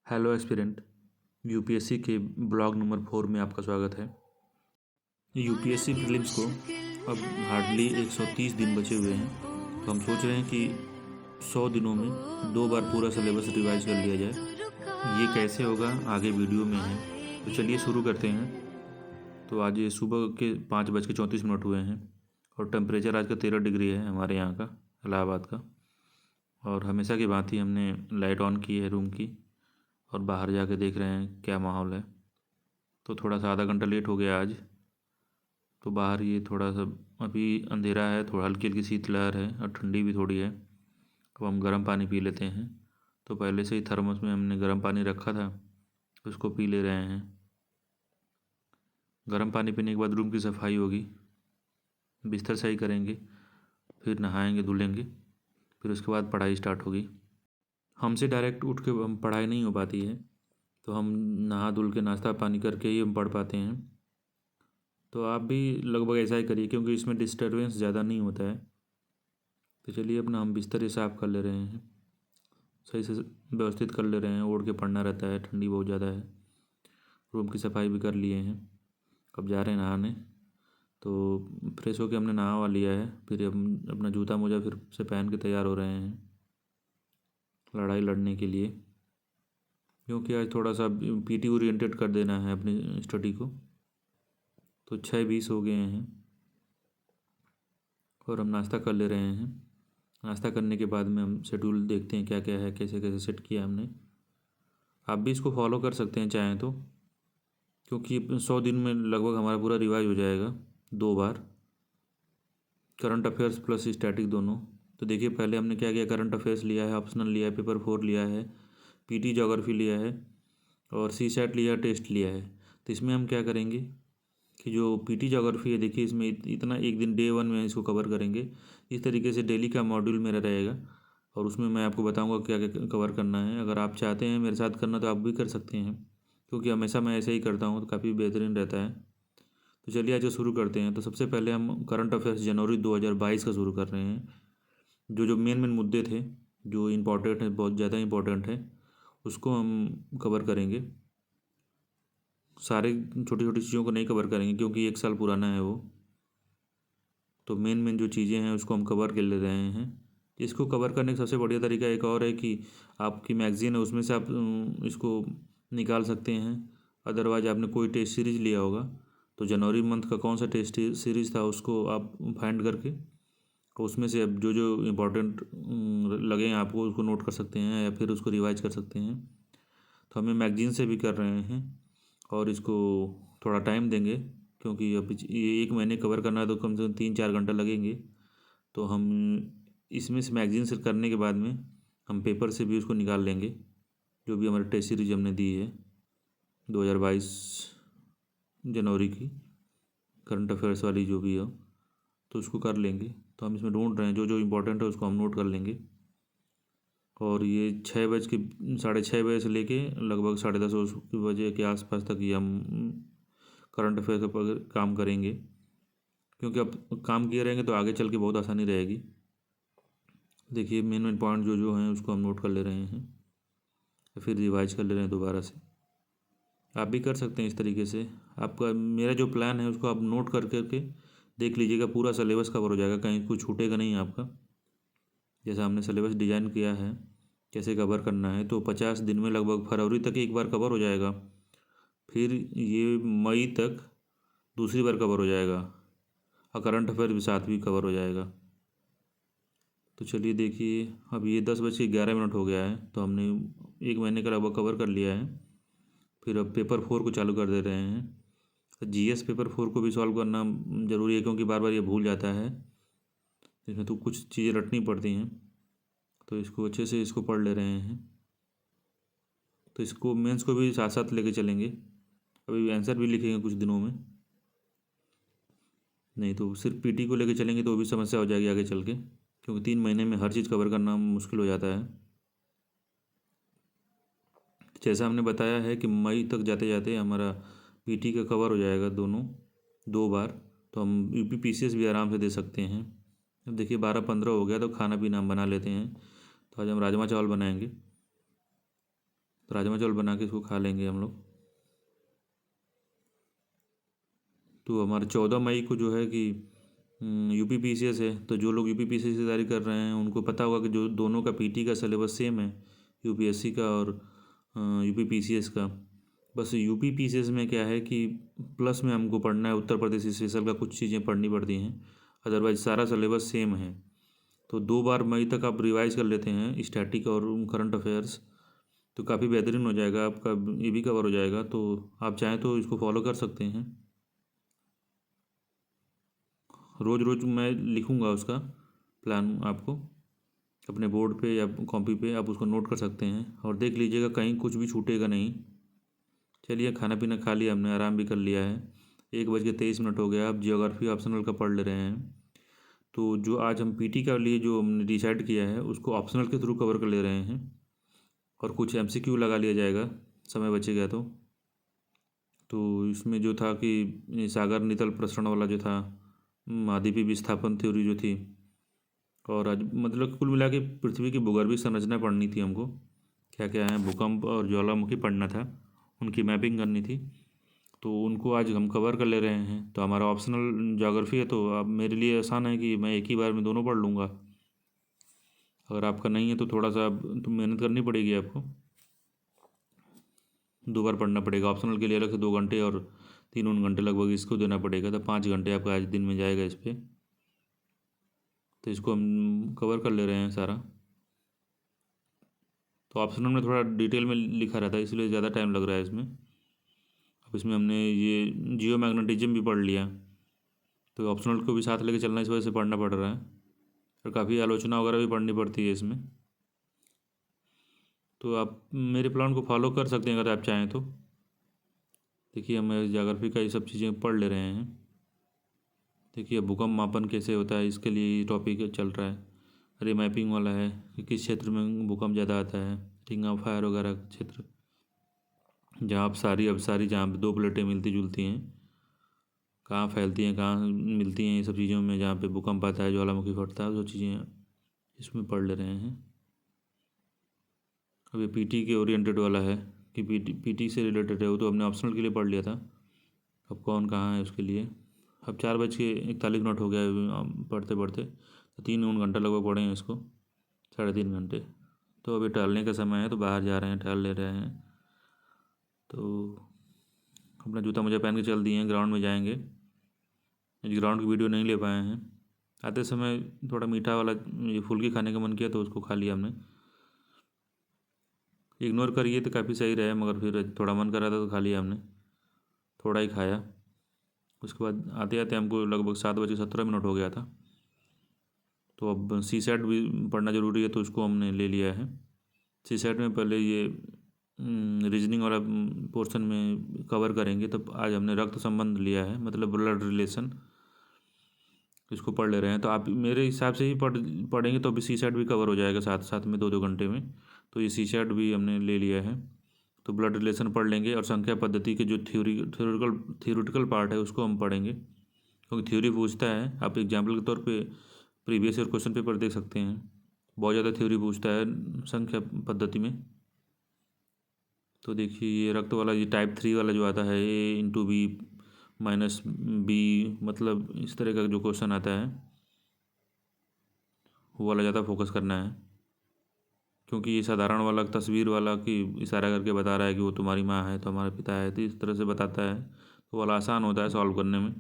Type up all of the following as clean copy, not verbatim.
Hello aspirant. UPSC के blog number 4 में आपका स्वागत है। यूपीएससी प्रीलिम्स को अब हार्डली 130 दिन बचे हुए हैं, तो हम सोच रहे हैं कि 100 दिनों में 2 बार पूरा सिलेबस रिवाइज कर लिया जाए। ये कैसे होगा आगे वीडियो में है, तो चलिए शुरू करते हैं। तो आज ये सुबह के 5:34 हुए हैं और टेम्परेचर आज का 13 डिग्री है हमारे यहाँ का, इलाहाबाद का। और हमेशा की भांति हमने लाइट ऑन की है रूम की और बाहर जाके देख रहे हैं क्या माहौल है। तो थोड़ा सा आधा घंटा लेट हो गया आज, तो बाहर ये थोड़ा सा अभी अंधेरा है, थोड़ा हल्की हल्की शीतलहर है और ठंडी भी थोड़ी है। अब हम गर्म पानी पी लेते हैं। तो पहले से ही थर्मस में हमने गर्म पानी रखा था, उसको पी ले रहे हैं। गर्म पानी पीने के बाद रूम की सफाई होगी, बिस्तर सही करेंगे, फिर नहाएंगे धुलेंगे, फिर उसके बाद पढ़ाई स्टार्ट होगी। हमसे डायरेक्ट उठ के हम पढ़ाई नहीं हो पाती है, तो हम नहा धुल के नाश्ता पानी करके ही हम पढ़ पाते हैं। तो आप भी लगभग ऐसा ही करिए, क्योंकि इसमें डिस्टरबेंस ज़्यादा नहीं होता है। तो चलिए अपना हम बिस्तर ही साफ़ कर ले रहे हैं, सही से व्यवस्थित कर ले रहे हैं। ओढ़ के पढ़ना रहता है, ठंडी बहुत ज़्यादा है। रूम की सफाई भी कर लिए हैं, अब जा रहे हैं नहाने। तो फ्रेश होके हमने नहा वा लिया है, फिर हम अपना जूता मोजा फिर से पहन के तैयार हो रहे हैं लड़ाई लड़ने के लिए, क्योंकि आज थोड़ा सा पीटी ओरिएंटेड कर देना है अपनी स्टडी को। तो 6:20 हो गए हैं और हम नाश्ता कर ले रहे हैं। नाश्ता करने के बाद में हम शेड्यूल देखते हैं क्या क्या है, कैसे कैसे सेट किया हमने। आप भी इसको फॉलो कर सकते हैं चाहें तो, क्योंकि 100 दिन में लगभग हमारा पूरा रिवाइज हो जाएगा 2 बार, करंट अफेयर्स प्लस स्टैटिक दोनों। तो देखिए पहले हमने क्या किया, करंट अफेयर्स लिया है, ऑप्शनल लिया है, पेपर 4 लिया है, पीटी ज्योग्राफी लिया है और सी सेट लिया, टेस्ट लिया है। तो इसमें हम क्या करेंगे कि जो पीटी ज्योग्राफी है, देखिए इसमें इतना एक दिन डे 1 में इसको कवर करेंगे। इस तरीके से डेली का मॉड्यूल मेरा रहेगा और उसमें मैं आपको बताऊंगा क्या क्या कवर करना है। अगर आप चाहते हैं मेरे साथ करना तो आप भी कर सकते हैं, क्योंकि हमेशा मैं ऐसे ही करता हूँ, तो काफ़ी बेहतरीन रहता है। तो चलिए आज शुरू करते हैं। तो सबसे पहले हम करंट अफेयर्स जनवरी 2022 का शुरू कर रहे हैं। जो जो मेन मेन मुद्दे थे, जो इम्पोर्टेंट है, बहुत ज़्यादा इम्पोर्टेंट है, उसको हम कवर करेंगे। सारे छोटी छोटी चीज़ों को नहीं कवर करेंगे, क्योंकि 1 साल पुराना है वो। तो मेन मेन जो चीज़ें हैं उसको हम कवर कर ले रहे हैं। इसको कवर करने का सबसे बढ़िया तरीका एक और है कि आपकी मैगज़ीन है उसमें से आप इसको निकाल सकते हैं। अदरवाइज आपने कोई टेस्ट सीरीज़ लिया होगा, तो जनवरी मंथ का कौन सा टेस्ट सीरीज़ था उसको आप फाइंड करके उसमें से अब जो जो इम्पोर्टेंट लगे आपको उसको नोट कर सकते हैं या फिर उसको रिवाइज कर सकते हैं। तो हमें मैगज़ीन से भी कर रहे हैं और इसको थोड़ा टाइम देंगे, क्योंकि अब ये 1 महीने कवर करना है तो कम से कम 3-4 घंटा लगेंगे। तो हम इसमें से मैगज़ीन से करने के बाद में हम पेपर से भी उसको निकाल लेंगे, जो भी हमारे टेस्ट सीरीज हमने दी है 2022 जनवरी की करंट अफेयर्स वाली जो भी हो, तो उसको कर लेंगे। तो हम इसमें ढूंढ रहे हैं जो जो इम्पोर्टेंट है उसको हम नोट कर लेंगे। और ये 6:30 बजे से लेके लगभग 10:30 बजे के आसपास तक ये हम करंट अफेयर पर काम करेंगे, क्योंकि अब काम किए रहेंगे तो आगे चल के बहुत आसानी रहेगी। देखिए मेन मेन पॉइंट जो जो हैं उसको हम नोट कर ले रहे हैं, फिर रिवाइज कर ले रहे हैं दोबारा से। आप भी कर सकते हैं इस तरीके से। आपका मेरा जो प्लान है उसको आप नोट कर करके देख लीजिएगा, पूरा सिलेबस कवर हो जाएगा, कहीं कुछ छूटेगा नहीं आपका। जैसा हमने सिलेबस डिज़ाइन किया है कैसे कवर करना है, तो 50 दिन में लगभग फरवरी तक एक बार कवर हो जाएगा, फिर ये मई तक दूसरी बार कवर हो जाएगा और करंट अफेयर भी साथ भी कवर हो जाएगा। तो चलिए देखिए अब ये 10:11 हो गया है, तो हमने 1 महीने का लगभग कवर कर लिया है। फिर अब पेपर 4 को चालू कर दे रहे हैं। तो जीएस पेपर 4 को भी सॉल्व करना ज़रूरी है, क्योंकि बार बार ये भूल जाता है, इसमें तो कुछ चीज़ें रटनी पड़ती हैं। तो इसको अच्छे से इसको पढ़ ले रहे हैं। तो इसको मेंस को भी साथ साथ लेके चलेंगे, अभी आंसर भी लिखेंगे कुछ दिनों में। नहीं तो सिर्फ पीटी को लेके चलेंगे तो वो भी समस्या हो जाएगी आगे चल के, क्योंकि 3 महीने में हर चीज़ कवर करना मुश्किल हो जाता है। जैसा हमने बताया है कि मई तक जाते जाते हमारा पीटी का कवर हो जाएगा दोनों 2 बार, तो हम यूपी पीसीएस भी आराम से दे सकते हैं। अब देखिए 12-15 हो गया, तो खाना पीना हम बना लेते हैं। तो आज हम राजमा चावल बनाएंगे। तो राजमा चावल बना के इसको खा लेंगे हम लोग। तो हमारे 14 मई को जो है कि UPPCS है, तो जो लोग UPPCS की तैयारी कर रहे हैं उनको पता होगा कि जो दोनों का PT का सिलेबस सेम है, UPSC का और UPPCS का। बस UPPCS में क्या है कि प्लस में हमको पढ़ना है, उत्तर प्रदेश स्पेशल का कुछ चीज़ें पढ़नी पड़ती हैं, अदरवाइज सारा सिलेबस सेम है। तो 2 बार मई तक आप रिवाइज कर लेते हैं स्टैटिक और करंट अफेयर्स, तो काफ़ी बेहतरीन हो जाएगा आपका, ये भी कवर हो जाएगा। तो आप चाहें तो इसको फॉलो कर सकते हैं। रोज़ रोज़ मैं लिखूँगा उसका प्लान आपको अपने बोर्ड पे या कॉपी पे, आप उसको नोट कर सकते हैं और देख लीजिएगा कहीं कुछ भी छूटेगा नहीं। चलिए, खाना पीना खा लिया हमने, आराम भी कर लिया है, 1:23 हो गया। अब जियोग्राफी ऑप्शनल का पढ़ ले रहे हैं। तो जो आज हम PT का लिए जो हमने डिसाइड किया है उसको ऑप्शनल के थ्रू कवर कर ले रहे हैं और कुछ MCQ लगा लिया जाएगा समय बचेगा तो इसमें जो था कि सागर नितल प्रसरण वाला जो था, महाद्वीपीय विस्थापन थ्योरी जो थी, और आज मतलब कुल मिला के पृथ्वी की भूगर्भीय संरचना पढ़नी थी हमको, क्या क्या है, भूकंप और ज्वालामुखी पढ़ना था, उनकी मैपिंग करनी थी। तो उनको आज हम कवर कर ले रहे हैं। तो हमारा ऑप्शनल ज्योग्राफी है, तो अब मेरे लिए आसान है कि मैं एक ही बार में दोनों पढ़ लूँगा। अगर आपका नहीं है तो थोड़ा सा तो मेहनत करनी पड़ेगी आपको, 2 बार पढ़ना पड़ेगा। ऑप्शनल के लिए अलग से 2 घंटे और 3 घंटे लगभग इसको देना पड़ेगा, तो 5 घंटे आपका आज दिन में जाएगा इस पर। तो इसको हम कवर कर ले रहे हैं सारा। तो ऑप्शनल में थोड़ा डिटेल में लिखा रहता है, इसलिए ज़्यादा टाइम लग रहा है इसमें। अब इसमें हमने ये जियो मैग्नेटिज्म भी पढ़ लिया, तो ऑप्शनल को भी साथ लेके चलना, इस वजह से पढ़ना पड़ रहा है और काफ़ी आलोचना वगैरह भी पढ़नी पड़ती है इसमें। तो आप मेरे प्लान को फॉलो कर सकते हैं अगर आप चाहें तो। देखिए, हम ज्योग्राफी का ये सब चीज़ें पढ़ ले रहे हैं। देखिए, भूकंप मापन कैसे होता है, इसके लिए टॉपिक चल रहा है। रीमैपिंग वाला है कि किस क्षेत्र में भूकंप ज़्यादा आता है, रिंग ऑफ फायर वगैरह क्षेत्र, जहाँ आप सारी अवसारी, जहाँ पे 2 प्लेटें मिलती जुलती हैं, कहाँ फैलती हैं, कहाँ मिलती हैं, ये सब चीज़ों में जहाँ पे भूकंप आता है, ज्वालामुखी फटता है, वो चीज़ें इसमें पढ़ ले रहे हैं। अब ये PT के ओरिएंटेड वाला है कि PT से रिलेटेड है, वो तो हमने ऑप्शनल के लिए पढ़ लिया था। अब कौन कहाँ है उसके लिए। अब 4:41 हो गया है पढ़ते पढ़ते, तो 3 घंटा लगभग पढ़े हैं इसको, 3.5 घंटे। तो अभी टहलने का समय है, तो बाहर जा रहे हैं, टहल ले रहे हैं। तो अपना जूता मोजा पहन के चल दिए हैं, ग्राउंड में जाएंगे। इस ग्राउंड की वीडियो नहीं ले पाए हैं, आते समय थोड़ा मीठा वाला ये फुल्की खाने का मन किया तो उसको खा लिया हमने। इग्नोर करिए तो काफ़ी सही रहे, मगर फिर थोड़ा मन कर रहा था तो खा लिया हमने, थोड़ा ही खाया। उसके बाद आते आते हमको लगभग 7:17 हो गया था। तो अब CSAT भी पढ़ना ज़रूरी है, तो उसको हमने ले लिया है। CSAT में पहले ये रीजनिंग वाला पोर्शन में कवर करेंगे, तब आज हमने रक्त संबंध लिया है, मतलब ब्लड रिलेशन, इसको पढ़ ले रहे हैं। तो आप मेरे हिसाब से ही पढ़ेंगे तो अभी CSAT भी कवर हो जाएगा साथ साथ में, 2-2 घंटे में। तो ये CSAT भी हमने ले लिया है, तो ब्लड रिलेशन पढ़ लेंगे और संख्या पद्धति के जो थ्योरेटिकल पार्ट है उसको हम पढ़ेंगे, क्योंकि थ्योरी पूछता है। आप एग्जाम्पल के तौर पे प्रीवियस ईयर क्वेश्चन पेपर देख सकते हैं, बहुत ज़्यादा थ्योरी पूछता है संख्या पद्धति में। तो देखिए, ये रक्त वाला, ये टाइप 3 वाला जो आता है, A × B-B, मतलब इस तरह का जो क्वेश्चन आता है वो वाला ज़्यादा फोकस करना है, क्योंकि ये साधारण वाला तस्वीर वाला कि इशारा करके बता रहा है कि वो तुम्हारी माँ है, तो हमारा पिता है, तो इस तरह से बताता है, तो वाला आसान होता है सॉल्व करने में।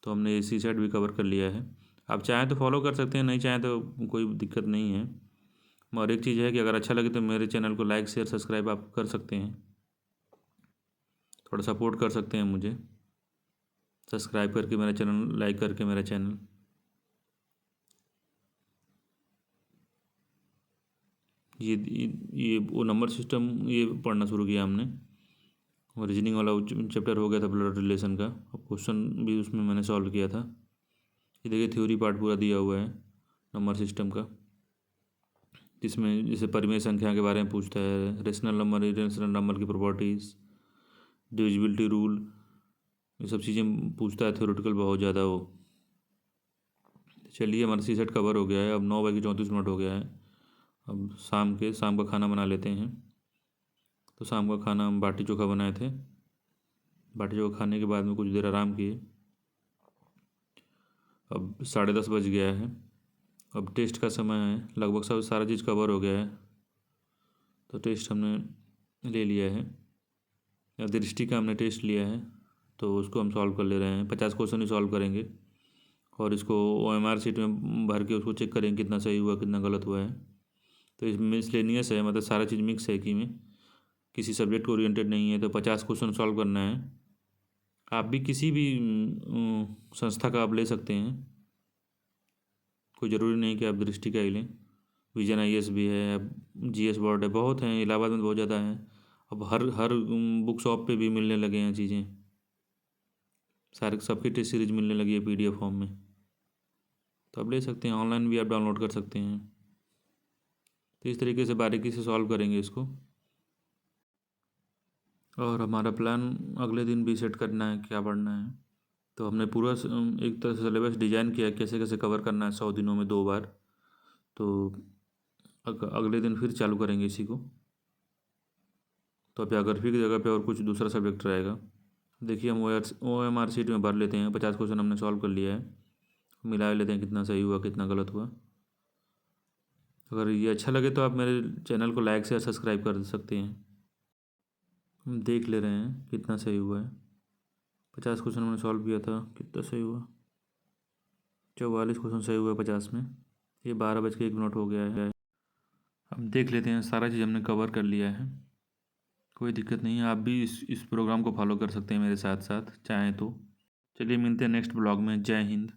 तो हमने CSAT भी कवर कर लिया है। आप चाहें तो फॉलो कर सकते हैं, नहीं चाहें तो कोई दिक्कत नहीं है। और एक चीज़ है कि अगर अच्छा लगे तो मेरे चैनल को लाइक शेयर सब्सक्राइब आप कर सकते हैं, थोड़ा सपोर्ट कर सकते हैं मुझे, सब्सक्राइब करके मेरा चैनल, लाइक करके मेरा चैनल। ये वो नंबर सिस्टम ये पढ़ना शुरू किया हमने, और रीजनिंग वाला चैप्टर हो गया था ब्लड रिलेशन का, और क्वेश्चन भी उसमें मैंने सॉल्व किया था। ये देखिए, थ्योरी पार्ट पूरा दिया हुआ है नंबर सिस्टम का, जिसमें जैसे परिमेय संख्या के बारे में पूछता है, रेशनल नंबर, इरेशनल नंबर की प्रॉपर्टीज़, डिविजिबिलिटी रूल, ये सब चीज़ें पूछता है थ्योरेटिकल बहुत ज़्यादा वो। चलिए, हमारा CSAT कवर हो गया है। अब 9:34 हो गया है, अब शाम का खाना बना लेते हैं। तो शाम का खाना हम बाटी चोखा बनाए थे। बाटी चोखा खाने के बाद में कुछ देर आराम किए। अब 10:30 बज गया है। अब टेस्ट का समय है। लगभग सब सारा चीज़ कवर हो गया है। तो टेस्ट हमने ले लिया है। या दृष्टि का हमने टेस्ट लिया है, तो उसको हम सॉल्व कर ले रहे हैं। 50 क्वेश्चन ही सॉल्व करेंगे और इसको OMR शीट में भर के उसको चेक करेंगे कितना सही हुआ कितना गलत हुआ है। तो इसमें मिसलेनियस है, मतलब सारा चीज़ मिक्स है कि में किसी सब्जेक्ट ओरिएंटेड नहीं है। तो 50 क्वेश्चन सॉल्व करना है। आप भी किसी भी संस्था का आप ले सकते हैं, कोई ज़रूरी नहीं कि आप दृष्टि का ही लें। विजन IAS भी है, अब GS बोर्ड है, बहुत हैं। इलाहाबाद में बहुत ज़्यादा है। अब हर हर बुक शॉप पे भी मिलने लगे हैं चीज़ें। सारे सबकी टेस्ट सीरीज मिलने लगी है PDF फॉर्म में। तो आप ले सकते हैं, ऑनलाइन भी आप डाउनलोड कर सकते हैं। तो इस तरीके से बारीकी से सॉल्व करेंगे इसको। और हमारा प्लान अगले दिन भी सेट करना है, क्या पढ़ना है। तो हमने पूरा एक तरह से सिलेबस डिजाइन किया है, कैसे कैसे कवर करना है 100 दिनों में 2 बार। तो अगले दिन फिर चालू करेंगे इसी को। तो अब ज्योग्राफी की जगह पे और कुछ दूसरा सब्जेक्ट रहेगा। देखिए हम OMR शीट में भर लेते हैं। 50 क्वेश्चन हमने सॉल्व कर लिया है। मिला लेते हैं कितना सही हुआ कितना गलत हुआ। अगर ये अच्छा लगे तो आप मेरे चैनल को लाइक शेयर सब्सक्राइब कर सकते हैं। हम देख ले रहे हैं कितना सही हुआ है। 50 क्वेश्चन हमने सॉल्व किया था, कितना सही हुआ। 44 क्वेश्चन सही हुआ 50 में। ये 12:01 हो गया है। हम देख लेते हैं, सारा चीज़ हमने कवर कर लिया है, कोई दिक्कत नहीं है। आप भी इस प्रोग्राम को फॉलो कर सकते हैं मेरे साथ साथ चाहें तो। चलिए मिलते हैं नेक्स्ट ब्लॉग में। जय हिंद।